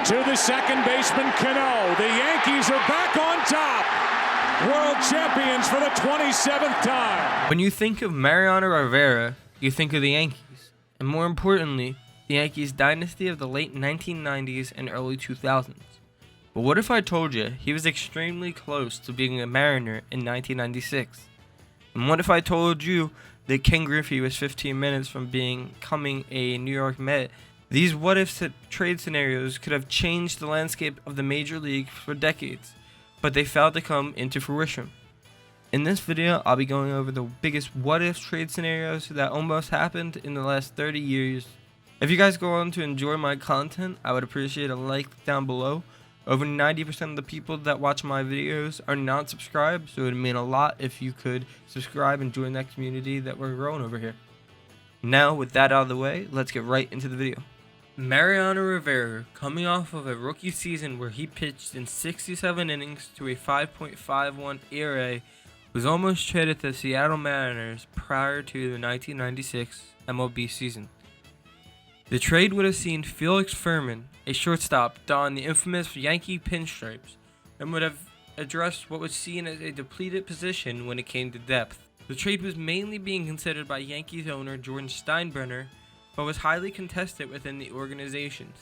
to the second baseman, Cano. The Yankees are back on top. World champions for the 27th time. When you think of Mariano Rivera, you think of the Yankees. And more importantly, the Yankees dynasty of the late 1990s and early 2000s. But what if I told you he was extremely close to being a Mariner in 1996? And what if I told you that Ken Griffey was 15 minutes from becoming a New York Met? These what-if trade scenarios could have changed the landscape of the Major League for decades, but they failed to come into fruition. In this video, I'll be going over the biggest what-if trade scenarios that almost happened in the last 30 years. If you guys go on to enjoy my content, I would appreciate a like down below. Over 90% of the people that watch my videos are not subscribed, so it would mean a lot if you could subscribe and join that community that we're growing over here. Now, with that out of the way, let's get right into the video. Mariano Rivera, coming off of a rookie season where he pitched in 67 innings to a 5.51 ERA, was almost traded to the Seattle Mariners prior to the 1996 MLB season. The trade would have seen Felix Fermin, a shortstop, don the infamous Yankee pinstripes, and would have addressed what was seen as a depleted position when it came to depth. The trade was mainly being considered by Yankees owner Jordan Steinbrenner, but was highly contested within the organizations.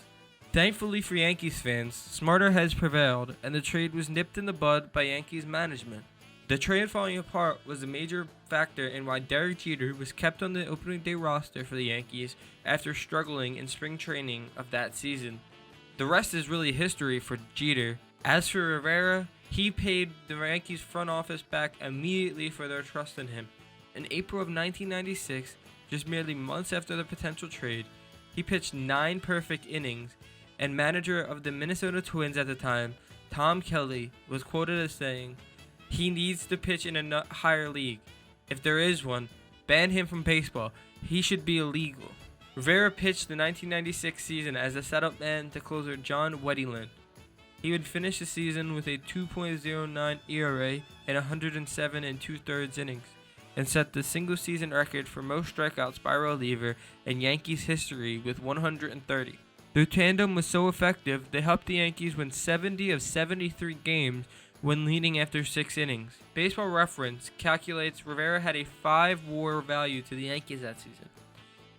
Thankfully for Yankees fans, smarter heads prevailed, and the trade was nipped in the bud by Yankees management. The trade falling apart was a major factor in why Derek Jeter was kept on the opening day roster for the Yankees after struggling in spring training of that season. The rest is really history for Jeter. As for Rivera, he paid the Yankees front office back immediately for their trust in him. In April of 1996, just merely months after the potential trade, he pitched 9 perfect innings, and manager of the Minnesota Twins at the time, Tom Kelly, was quoted as saying, "He needs to pitch in a higher league. If there is one, ban him from baseball. He should be illegal." Rivera pitched the 1996 season as a setup man to closer John Wetterland. He would finish the season with a 2.09 ERA and 107 2/3 innings, and set the single-season record for most strikeouts by a reliever in Yankees history with 130. Their tandem was so effective, they helped the Yankees win 70 of 73 games when leading after 6 innings. Baseball Reference calculates Rivera had a 5 WAR value to the Yankees that season,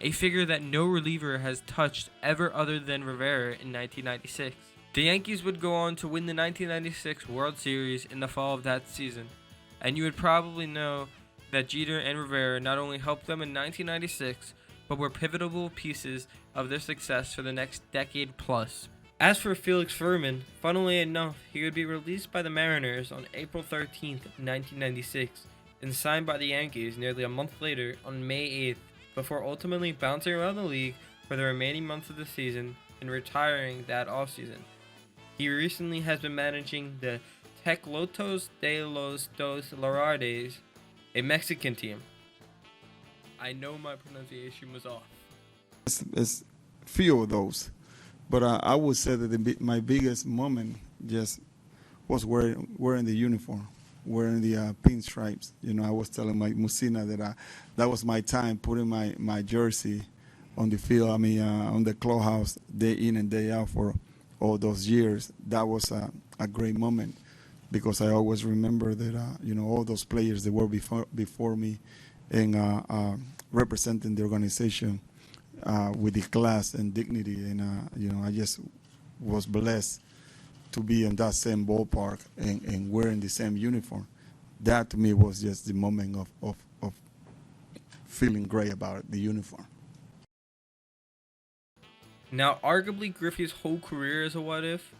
a figure that no reliever has touched ever other than Rivera in 1996. The Yankees would go on to win the 1996 World Series in the fall of that season, and you would probably know that Jeter and Rivera not only helped them in 1996, but were pivotal pieces of their success for the next decade plus. As for Felix Fermin, funnily enough, he would be released by the Mariners on April 13th, 1996, and signed by the Yankees nearly a month later on May 8th, before ultimately bouncing around the league for the remaining months of the season and retiring that offseason. He recently has been managing the Tecolotes de los Dos Lares, a Mexican team. I know my pronunciation was off. It's few of those. But I would say that my biggest moment just was wearing the uniform, wearing the pinstripes. You know, I was telling my Musina that that was my time, putting my jersey on the field, on the clubhouse, day in and day out for all those years. That was a great moment because I always remember that, all those players that were before me and representing the organization with the class and dignity, and I just was blessed to be in that same ballpark and wearing the same uniform. That to me was just the moment of feeling great about the uniform. Now, arguably Griffey's whole career is a what if,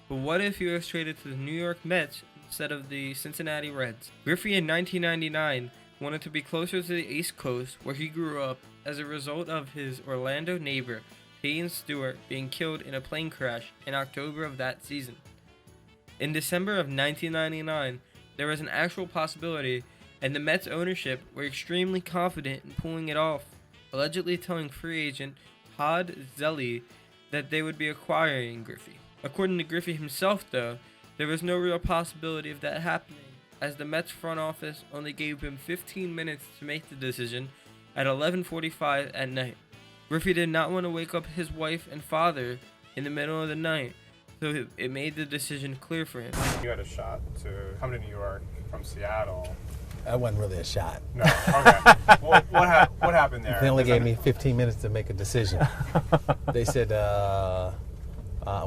but what if he was traded to the New York Mets instead of the Cincinnati Reds? Griffey in 1999 wanted to be closer to the East Coast where he grew up as a result of his Orlando neighbor, Peyton Stewart, being killed in a plane crash in October of that season. In December of 1999, there was an actual possibility, and the Mets ownership were extremely confident in pulling it off, allegedly telling free agent Todd Zelli that they would be acquiring Griffey. According to Griffey himself, though, there was no real possibility of that happening, as the Mets front office only gave him 15 minutes to make the decision at 11:45 at night. Griffey did not want to wake up his wife and father in the middle of the night, so it made the decision clear for him. You had a shot to come to New York from Seattle. That wasn't really a shot. No, okay. Well, what happened there? They only gave me 15 minutes to make a decision. They said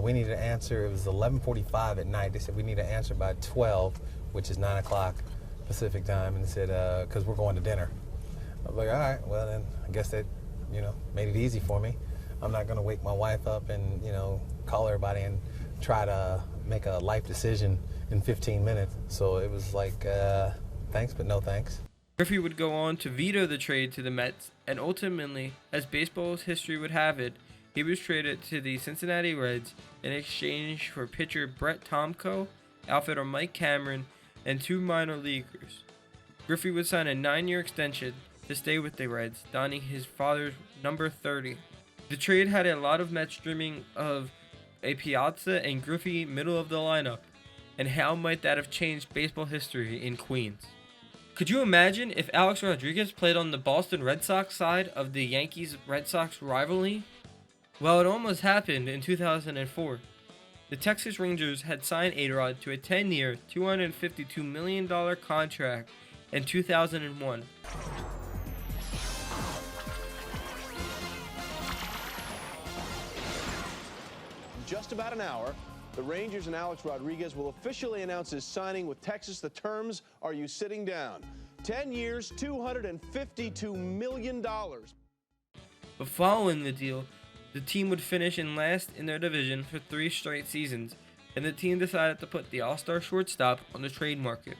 we needed an answer. It was 11:45 at night. They said we need an answer by 12, which is 9 o'clock Pacific time. And they said, because we're going to dinner. I was like, all right, well then, I guess that, made it easy for me. I'm not going to wake my wife up and, call everybody and try to make a life decision in 15 minutes. So it was like, thanks, but no thanks. Griffey would go on to veto the trade to the Mets, and ultimately, as baseball's history would have it, he was traded to the Cincinnati Reds in exchange for pitcher Brett Tomko, outfielder Mike Cameron, and 2 minor leaguers. Griffey would sign a 9-year extension to stay with the Reds, donning his father's number 30. The trade had a lot of Mets dreaming of a Piazza and Griffey middle of the lineup, and how might that have changed baseball history in Queens? Could you imagine if Alex Rodriguez played on the Boston Red Sox side of the Yankees-Red Sox rivalry? Well, it almost happened in 2004. The Texas Rangers had signed A-Rod to a 10-year, $252 million contract in 2001. Just about an hour, the Rangers and Alex Rodriguez will officially announce his signing with Texas. The terms are you sitting down? 10 years, $252 million. But following the deal, the team would finish in last in their division for 3 straight seasons, and the team decided to put the all-star shortstop on the trade market.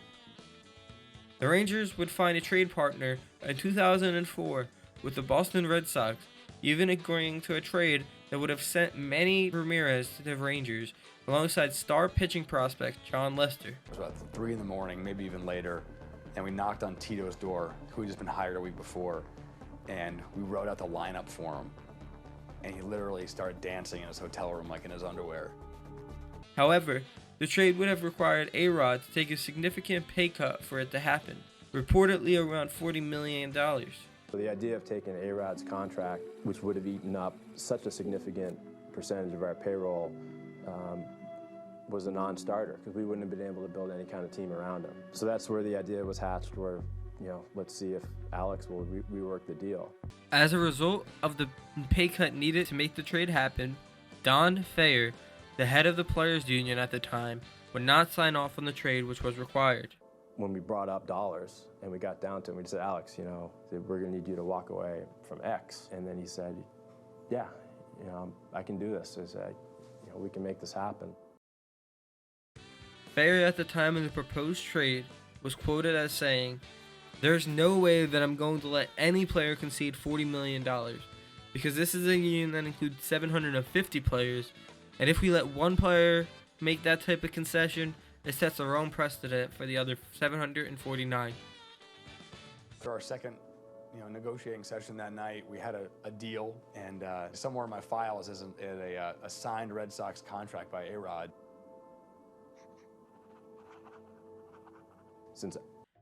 The Rangers would find a trade partner in 2004 with the Boston Red Sox, even agreeing to a trade that would have sent Manny Ramirez to the Rangers alongside star pitching prospect John Lester. It was about 3 in the morning, maybe even later, and we knocked on Tito's door, who had just been hired a week before, and we wrote out the lineup for him, and he literally started dancing in his hotel room like in his underwear. However, the trade would have required A-Rod to take a significant pay cut for it to happen, reportedly around $40 million. The idea of taking A-Rod's contract, which would have eaten up such a significant percentage of our payroll, was a non-starter because we wouldn't have been able to build any kind of team around him. So that's where the idea was hatched, where, let's see if Alex will rework the deal. As a result of the pay cut needed to make the trade happen, Don Thayer, the head of the Players Union at the time, would not sign off on the trade which was required. When we brought up dollars and we got down to it, we just said, Alex, we're going to need you to walk away from X. And then he said, yeah, I can do this. I said, we can make this happen. Thayer at the time of the proposed trade was quoted as saying, "There's no way that I'm going to let any player concede $40 million because this is a union that includes 750 players, and if we let one player make that type of concession, it sets the wrong precedent for the other 749. For our second negotiating session that night, we had a deal, and somewhere in my files is a signed Red Sox contract by A-Rod. Since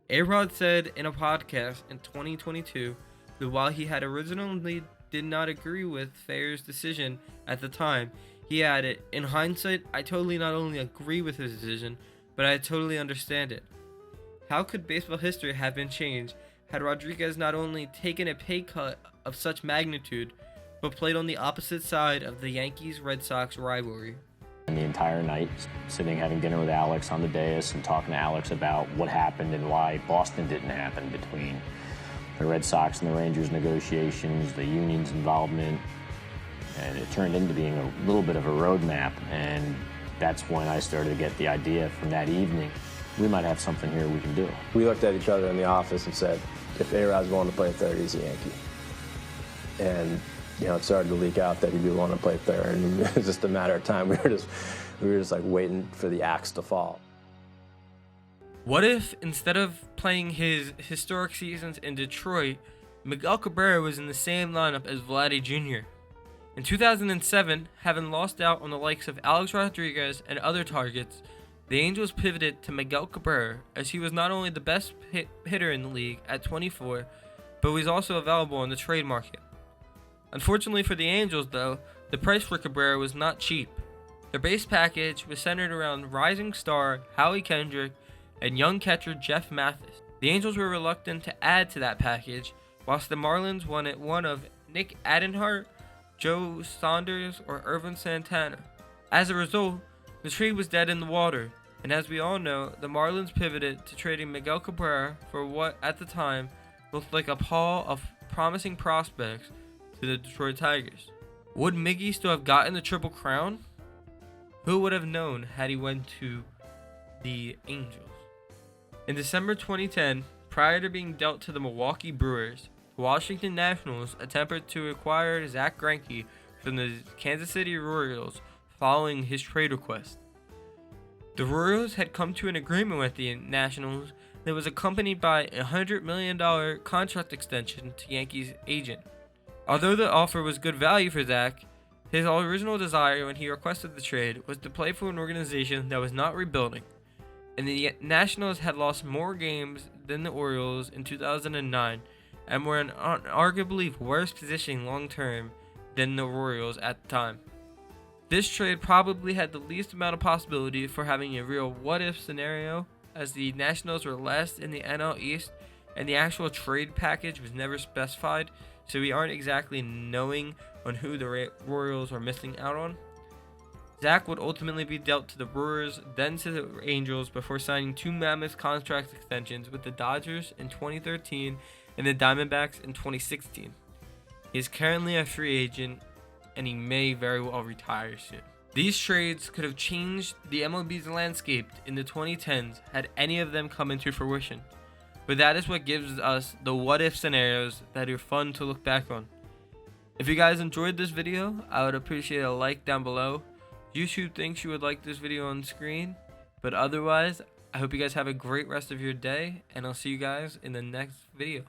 A-Rod said in a podcast in 2022 that while he had originally did not agree with Thayer's decision at the time, he added, "In hindsight, I totally not only agree with his decision, but I totally understand it." How could baseball history have been changed had Rodriguez not only taken a pay cut of such magnitude, but played on the opposite side of the Yankees-Red Sox rivalry? And the entire night, sitting having dinner with Alex on the dais and talking to Alex about what happened and why Boston didn't happen between the Red Sox and the Rangers negotiations, the union's involvement, and it turned into being a little bit of a roadmap, and that's when I started to get the idea from that evening, we might have something here we can do. we looked at each other in the office and said, if A-Rod's willing to play third, he's a Yankee. And it started to leak out that he'd be willing to play third, and it was just a matter of time. We were just like waiting for the axe to fall. What if, instead of playing his historic seasons in Detroit, Miguel Cabrera was in the same lineup as Vladdy Jr.? In 2007, having lost out on the likes of Alex Rodriguez and other targets, the Angels pivoted to Miguel Cabrera, as he was not only the best hitter in the league at 24, but was also available on the trade market. Unfortunately for the Angels, though, the price for Cabrera was not cheap. Their base package was centered around rising star Howie Kendrick and young catcher Jeff Mathis. The Angels were reluctant to add to that package, whilst the Marlins wanted one of Nick Adenhart, Joe Saunders, or Irvin Santana. As a result, the trade was dead in the water, and as we all know, the Marlins pivoted to trading Miguel Cabrera for what at the time looked like a haul of promising prospects to the Detroit Tigers. Would Miggy still have gotten the Triple Crown? Who would have known had he went to the Angels? In December 2010, prior to being dealt to the Milwaukee Brewers, the Washington Nationals attempted to acquire Zack Greinke from the Kansas City Royals following his trade request. The Royals had come to an agreement with the Nationals that was accompanied by a $100 million contract extension to Yankees agent. Although the offer was good value for Zack, his original desire when he requested the trade was to play for an organization that was not rebuilding, and the Nationals had lost more games than the Orioles in 2009 and were in an arguably worse position long-term than the Royals at the time. This trade probably had the least amount of possibility for having a real what-if scenario, as the Nationals were last in the NL East and the actual trade package was never specified, so we aren't exactly knowing on who the Royals are missing out on. Zack would ultimately be dealt to the Brewers, then to the Angels, before signing two mammoth contract extensions with the Dodgers in 2013 and the Diamondbacks in 2016. He is currently a free agent, and he may very well retire soon. These trades could have changed the MLB's landscape in the 2010s had any of them come into fruition. But that is what gives us the what-if scenarios that are fun to look back on. If you guys enjoyed this video, I would appreciate a like down below. YouTube thinks you would like this video on screen, but otherwise, I hope you guys have a great rest of your day, and I'll see you guys in the next video.